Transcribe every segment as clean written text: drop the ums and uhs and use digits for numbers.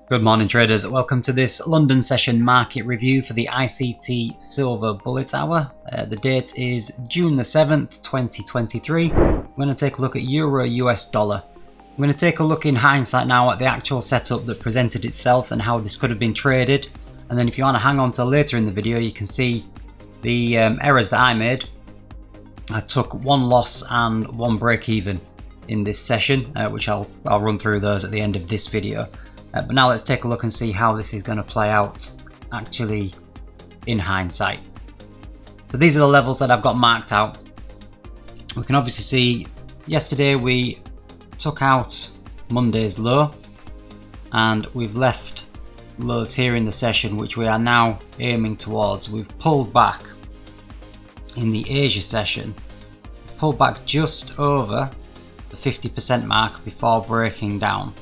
Good morning traders, welcome to this London session market review for the ICT Silver Bullet Hour. The date is June the 7th, 2023. We're going to take a look at Euro US dollar. I'm going to take a look in hindsight now at the actual setup that presented itself and how this could have been traded. And then if you want to hang on till later in the video, you can see the errors that I made. I took one loss and one break even in this session, which I'll run through those at the end of this video. But now let's take a look and see how this is going to play out actually in hindsight. So these are the levels that I've got marked out. We can obviously see yesterday we took out Monday's low and we've left lows here in the session which we are now aiming towards. We've pulled back in the Asia session, pulled back just over the 50% mark before breaking down.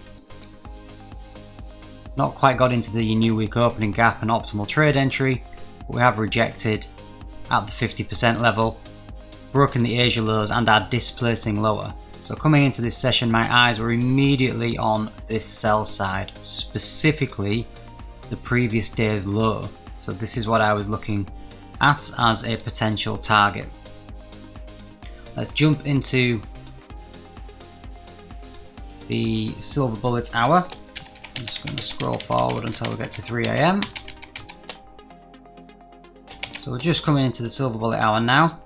Not quite got into the new week opening gap and optimal trade entry, but we have rejected at the 50% level, broken the Asia lows and are displacing lower. So coming into this session, my eyes were immediately on this sell side, specifically the previous day's low. So this is what I was looking at as a potential target. Let's jump into the Silver Bullet hour. I'm just going to scroll forward until we get to 3 AM. So we're just coming into the Silver Bullet hour now.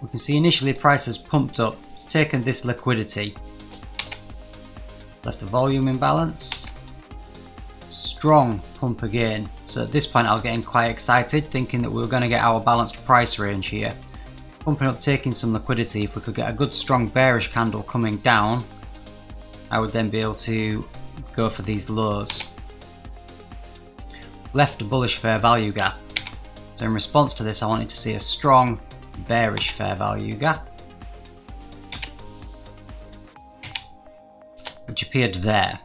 We can see initially price has pumped up. It's taken this liquidity. Left a volume imbalance. Strong pump again. So at this point I was getting quite excited, thinking that we were going to get our balanced price range here. Pumping up, taking some liquidity. If we could get a good strong bearish candle coming down, I would then be able to go for these lows. Left a bullish fair value gap. So in response to this, I wanted to see a strong bearish fair value gap, which appeared there.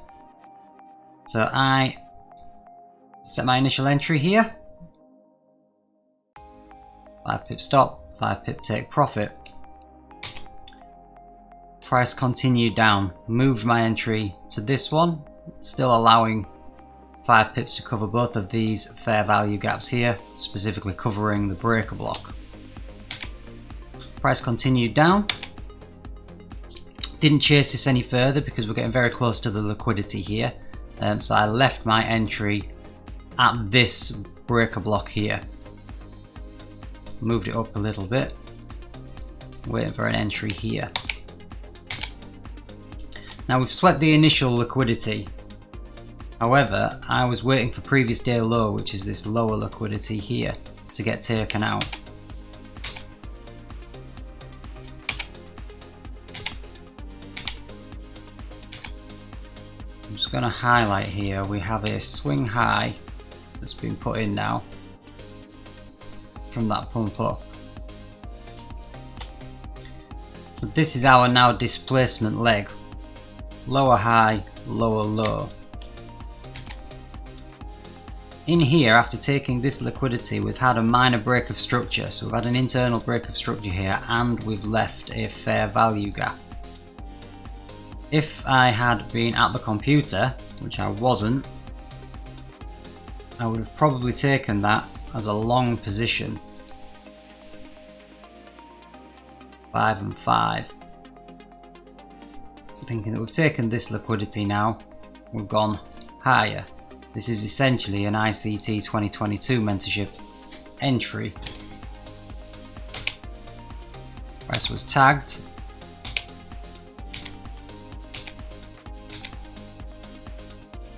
So I set my initial entry here. 5 pip stop, 5 pip take profit. Price continued down, moved my entry to this one, still allowing 5 pips to cover both of these fair value gaps here, specifically covering the breaker block. Price continued down. Didn't chase this any further because we're getting very close to the liquidity here. So I left my entry at this breaker block here. Moved it up a little bit, waiting for an entry here. Now we've swept the initial liquidity. However, I was waiting for previous day low, which is this lower liquidity here, to get taken out. I'm just going to highlight here, we have a swing high that's been put in now from that pump up. So this is our now displacement leg. Lower high, lower low. In here, after taking this liquidity, we've had a minor break of structure. So we've had an internal break of structure here and we've left a fair value gap. If I had been at the computer, which I wasn't, I would have probably taken that as a long position. 5 and 5. Thinking that we've taken this liquidity now, we've gone higher. This is essentially an ICT 2022 mentorship entry. Price was tagged.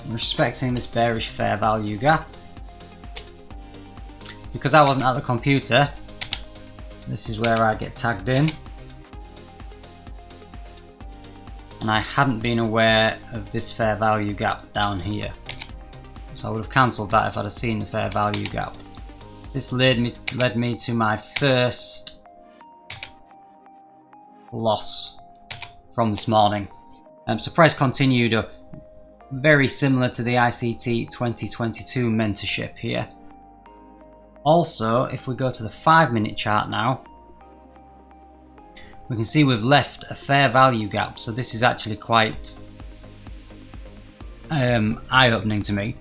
Respecting this bearish fair value gap. Because I wasn't at the computer, this is where I get tagged in. And I hadn't been aware of this fair value gap down here. So I would have cancelled that if I'd have seen the fair value gap. This led me to my first loss from this morning. So price continued up, very similar to the ICT 2022 mentorship here. Also, if we go to the 5-minute chart now, we can see we've left a fair value gap, so this is actually quite eye-opening to me,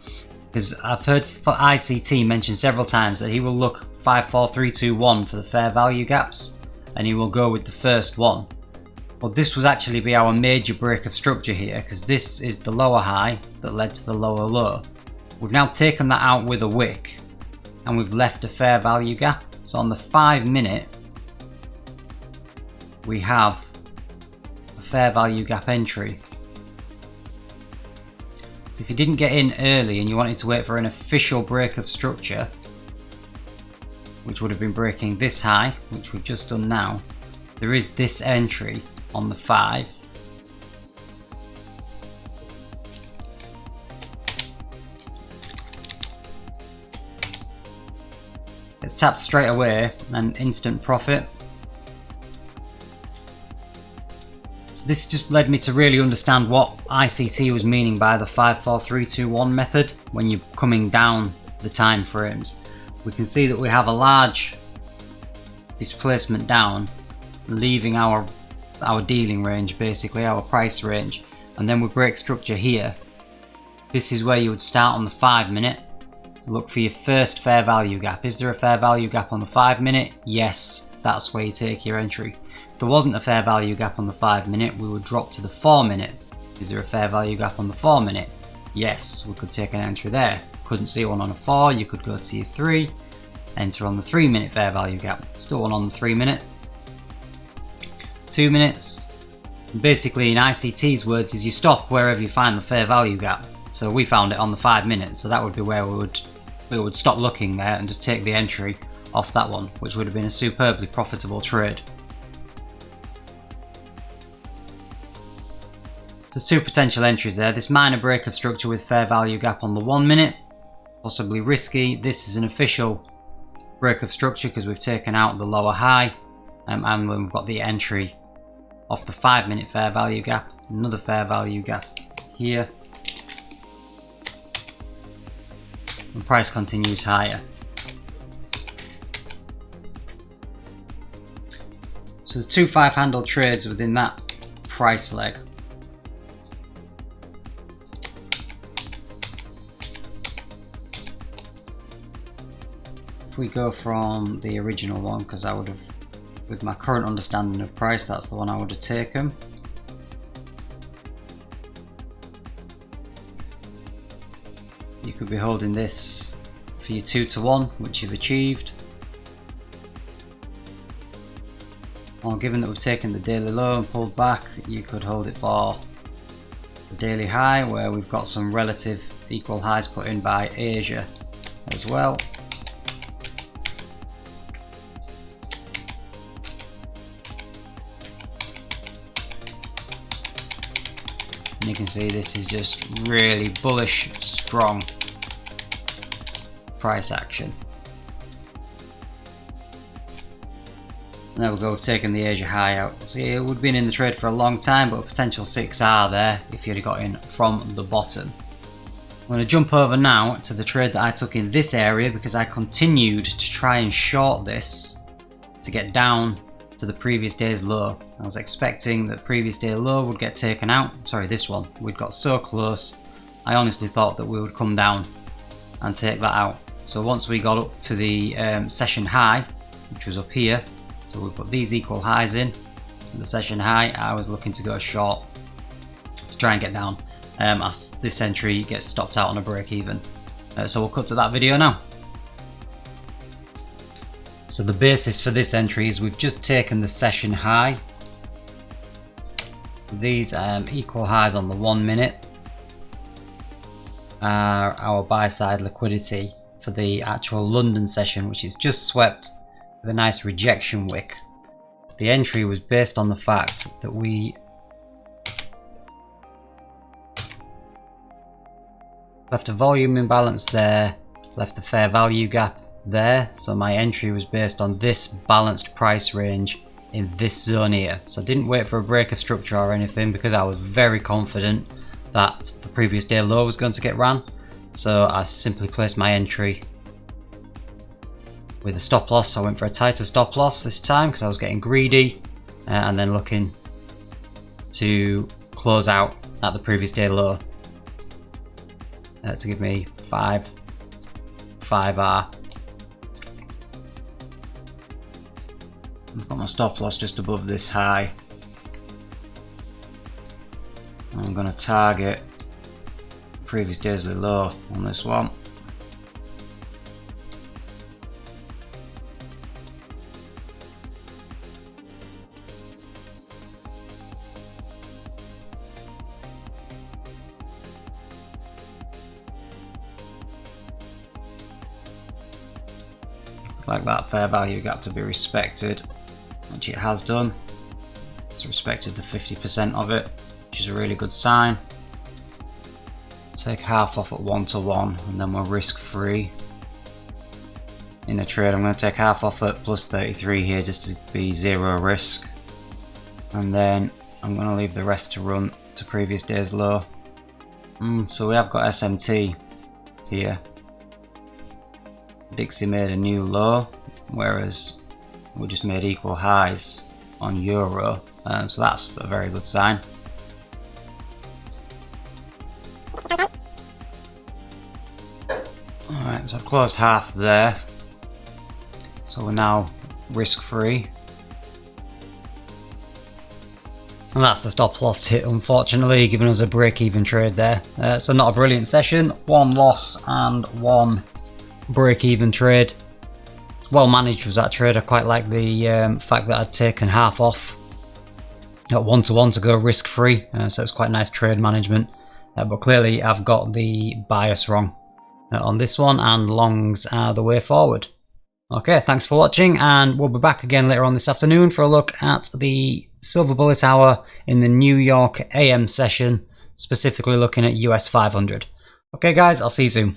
because I've heard ICT mention several times that he will look 5, 4, 3, 2, 1 for the fair value gaps, and he will go with the first one. Well, this was actually be our major break of structure here, because this is the lower high that led to the lower low. We've now taken that out with a wick, and we've left a fair value gap. So on the 5 minute, we have a fair value gap entry. So if you didn't get in early and you wanted to wait for an official break of structure, which would have been breaking this high, which we've just done now, there is this entry on the 5. It's tapped straight away and instant profit. So this just led me to really understand what ICT was meaning by the 5, 4, 3, 2, 1 method when you're coming down the time frames. We can see that we have a large displacement down, leaving our dealing range, basically our price range, and then we break structure here. This is where you would start on the 5 minute. Look for your first fair value gap. Is there a fair value gap on the 5 minute? Yes, that's where you take your entry. If there wasn't a fair value gap on the 5 minute, we would drop to the 4 minute. Is there a fair value gap on the 4 minute? Yes, we could take an entry there. Couldn't see one on a 4, you could go to your 3, enter on the 3 minute fair value gap. Still one on the 3 minute. 2 minutes. Basically, in ICT's words, is you stop wherever you find the fair value gap. So we found it on the 5 minutes, so that would be where we would stop looking there and just take the entry off that one, which would have been a superbly profitable trade. There's 2 potential entries there. This minor break of structure with fair value gap on the 1 minute, possibly risky. This is an official break of structure because we've taken out the lower high, and we've got the entry off the 5 minute fair value gap. Another fair value gap here. And price continues higher. So there's 2 5-handle trades within that price leg. If we go from the original one, because I would have, with my current understanding of price, that's the one I would have taken. You could be holding this for your 2 to 1, which you've achieved. Or given that we've taken the daily low and pulled back, you could hold it for the daily high, where we've got some relative equal highs put in by Asia as well. And you can see this is just really bullish, strong price action. And there we go, we've taken the Asia high out. So it would have been in the trade for a long time, but a potential 6R there if you'd have got in from the bottom. I'm going to jump over now to the trade that I took in this area, because I continued to try and short this to get down to the previous day's low. I was expecting that the previous day low would get taken out. Sorry, this one. We'd got so close. I honestly thought that we would come down and take that out. So once we got up to the session high, which was up here, so we put these equal highs in, and the session high, I was looking to go short to try and get down as this entry gets stopped out on a break even. So we'll cut to that video now. So the basis for this entry is we've just taken the session high. These equal highs on the 1 minute are our buy side liquidity for the actual London session, which is just swept with a nice rejection wick. The entry was based on the fact that we left a volume imbalance there, left a fair value gap there, so my entry was based on this balanced price range in this zone here. So I didn't wait for a break of structure or anything, because I was very confident that the previous day low was going to get ran. So I simply placed my entry with a stop loss. I went for a tighter stop loss this time because I was getting greedy, and then looking to close out at the previous day low. to give me 5R. I've got my stop loss just above this high. I'm going to target previous daily low on this one. Like that fair value gap to be respected, which it has done. It's respected the 50% of it, which is a really good sign. Take half off at 1-to-1 and then we're risk free in the trade. I'm going to take half off at plus 33 here just to be zero risk, and then I'm going to leave the rest to run to previous day's low. So we have got SMT here. Dixie made a new low, whereas we just made equal highs on Euro, so that's a very good sign. Alright, so I've closed half there, so we're now risk free. And that's the stop loss hit, unfortunately, giving us a break-even trade there. So not a brilliant session, one loss and one break-even trade. Well managed was that trade. I quite like the fact that I'd taken half off at 1-to-1 to go risk-free, so it's quite nice trade management. But clearly I've got the bias wrong on this one, and longs are the way forward. Okay, thanks for watching, and we'll be back again later on this afternoon for a look at the Silver Bullet hour in the New York AM session, specifically looking at US 500. Okay guys, I'll see you soon.